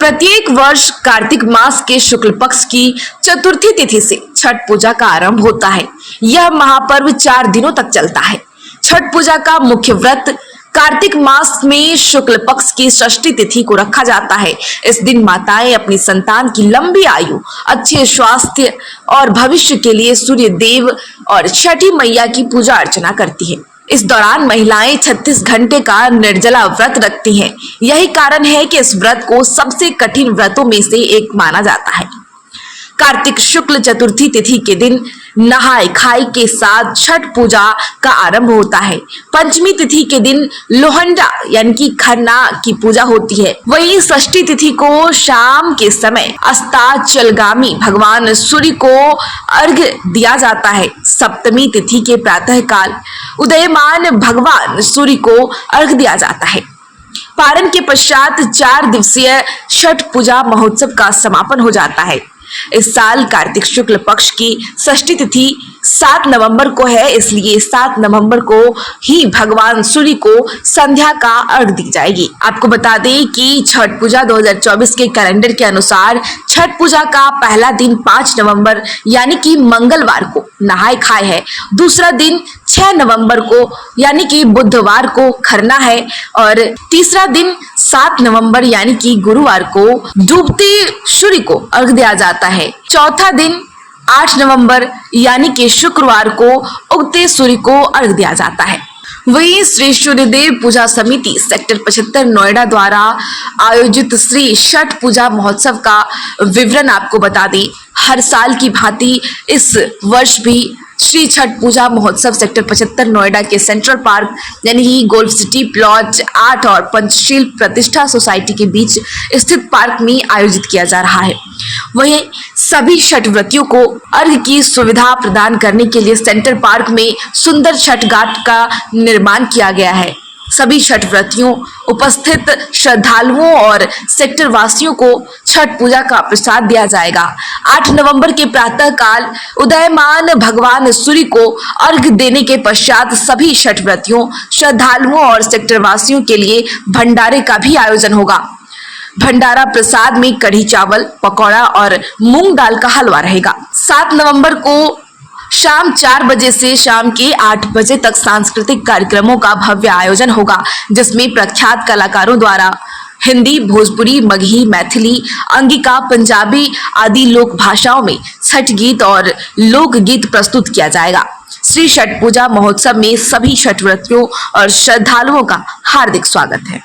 प्रत्येक वर्ष कार्तिक मास के शुक्ल पक्ष की चतुर्थी तिथि से छठ पूजा का आरंभ होता है। यह महापर्व 4 दिनों तक चलता है। छठ पूजा का मुख्य व्रत कार्तिक मास में शुक्ल पक्ष की षष्ठी तिथि को रखा जाता है। इस दिन माताएं अपनी संतान की लंबी आयु, अच्छे स्वास्थ्य और भविष्य के लिए सूर्य देव और छठी मैया की पूजा अर्चना करती है। इस दौरान महिलाएं 36 घंटे का निर्जला व्रत रखती हैं। यही कारण है कि इस व्रत को सबसे कठिन व्रतों में से एक माना जाता है। कार्तिक शुक्ल चतुर्थी तिथि के दिन नहाय खाई के साथ छठ पूजा का आरंभ होता है। पंचमी तिथि के दिन लोहंडा यानी कि खरना की पूजा होती है। वहीं षष्ठी तिथि को शाम के समय अस्ताचलगामी भगवान सूर्य को अर्घ्य दिया जाता है। सप्तमी तिथि के प्रातः काल उदयमान भगवान सूर्य को अर्घ्य दिया जाता है। पारण के पश्चात 4 दिवसीय छठ पूजा महोत्सव का समापन हो जाता है। इस साल कार्तिक शुक्ल पक्ष की षष्ठी तिथि 7 नवंबर को है, इसलिए 7 नवंबर को ही भगवान सूर्य को संध्या का अर्घ्य दी जाएगी। आपको बता दें कि छठ पूजा 2024 के कैलेंडर के अनुसार छठ पूजा का पहला दिन 5 नवंबर यानी कि मंगलवार को नहाय खाए है। दूसरा दिन 6 नवंबर को यानी कि बुधवार को खरना है और तीसरा दिन 7 नवंबर यानी कि गुरुवार को डूबते सूर्य को अर्घ्य दिया जाता है। चौथा दिन 8 नवंबर यानी कि शुक्रवार को उगते सूर्य को अर्घ्य दिया जाता है। वहीं श्री सूर्यदेव पूजा समिति सेक्टर 75 नोएडा द्वारा आयोजित श्री छठ पूजा महोत्सव का विवरण आपको बता दें। हर साल की भांति इस वर्ष भी श्री छठ पूजा महोत्सव सेक्टर 75 नोएडा के सेंट्रल पार्क यानी कि गोल्फ सिटी प्लॉट 8 और पंचशील प्रतिष्ठा सोसाइटी के बीच स्थित पार्क में आयोजित किया जा रहा है। वहीं सभी छठ व्रतियों को अर्घ्य की सुविधा प्रदान करने के लिए सेंट्रल पार्क में सुंदर छठ घाट का निर्माण किया गया है। सभी छठ व्रतियों, उपस्थित श्रद्धालुओं और सेक्टर वासियों को छठ पूजा का प्रसाद दिया जाएगा। 8 नवंबर के प्रातः काल उदयमान भगवान सूर्य को अर्घ्य देने के पश्चात सभी छठ व्रतियों, श्रद्धालुओं और सेक्टर वासियों के लिए भंडारे का भी आयोजन होगा। भंडारा प्रसाद में कढ़ी चावल, पकौड़ा और मूंग दाल का हलवा रहेगा। 7 नवंबर को शाम 4 बजे से शाम के 8 बजे तक सांस्कृतिक कार्यक्रमों का भव्य आयोजन होगा, जिसमें प्रख्यात कलाकारों द्वारा हिंदी, भोजपुरी, मगही, मैथिली, अंगिका, पंजाबी आदि लोक भाषाओं में छठ गीत और लोक गीत प्रस्तुत किया जाएगा। श्री छठ पूजा महोत्सव में सभी छठ व्रतियों और श्रद्धालुओं का हार्दिक स्वागत है।